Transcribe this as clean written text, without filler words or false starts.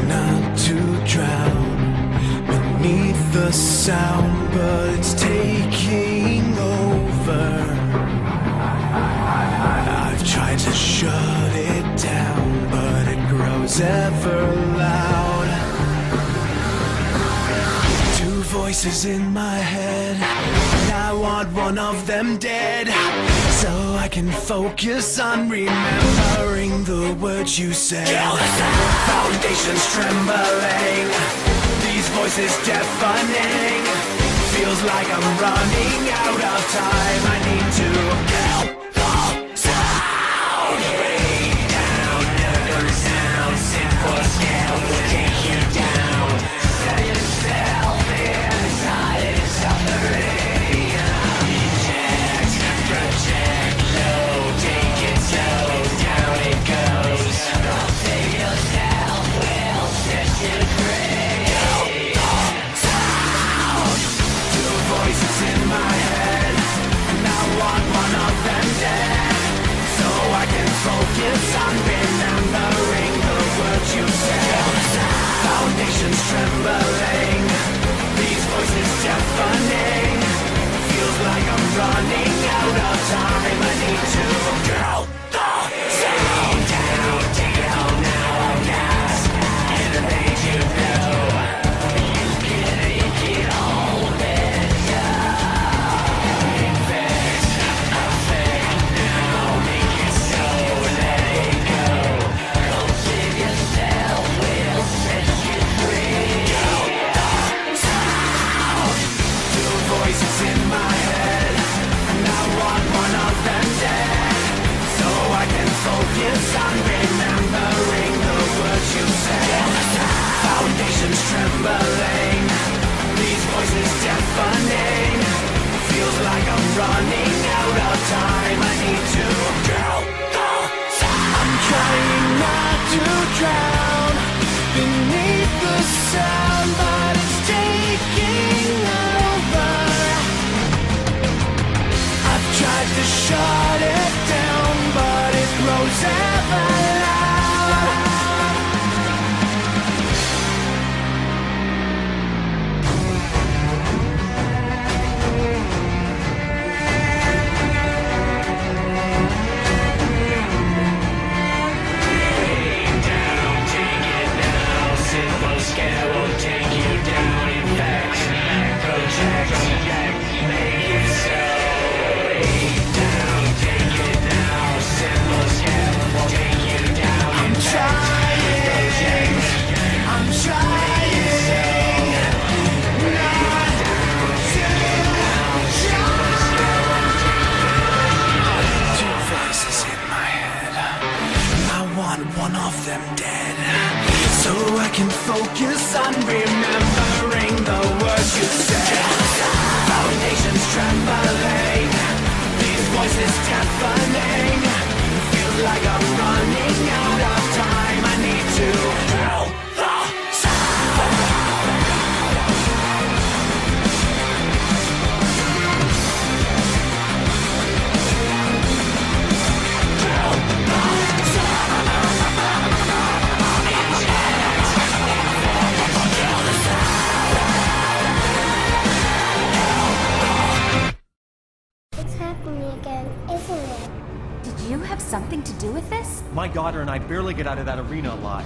not to drown beneath the sound, but it's taking over. I've tried to shut it down, but it grows ever loud. Two voices in my head, and I want one of them dead, so I can focus on remembering the words you said. Foundations trembling, these voices deafening. Feels like I'm running out of time. I need to help the sound. Way down, never sound. Simple scale will take you down. Tell yourself inside is suffering. Eject, project, low, take it slow, down it goes. Save yourself, will set you free. Voices in my head, and I want one of them dead, so I can focus on remembering the words you said. Foundations trembling, these voices deafening. Feels like I'm running out of time. I need to drown the sound down. Take it all now, I'm gas, and I made you know. You can make it all better. Focus on remembering the words you said. Foundations trembling, these voices deafening. Feels like I'm running out of time. I need to drown the sound. I'm trying not to drown beneath the sound, but it's taking over. I've tried to shut it down, but it grows ever loud. Way down, take it now. Simple scale will take you down. Effect, project, make it so. One of them dead, so I can focus on remembering the words you said. Foundations trembling, these voices deafening. Feels like I'm running out of time. I need to drown the sound. It's happening again, isn't it? Did you have something to do with this? My daughter and I barely get out of that arena a lot.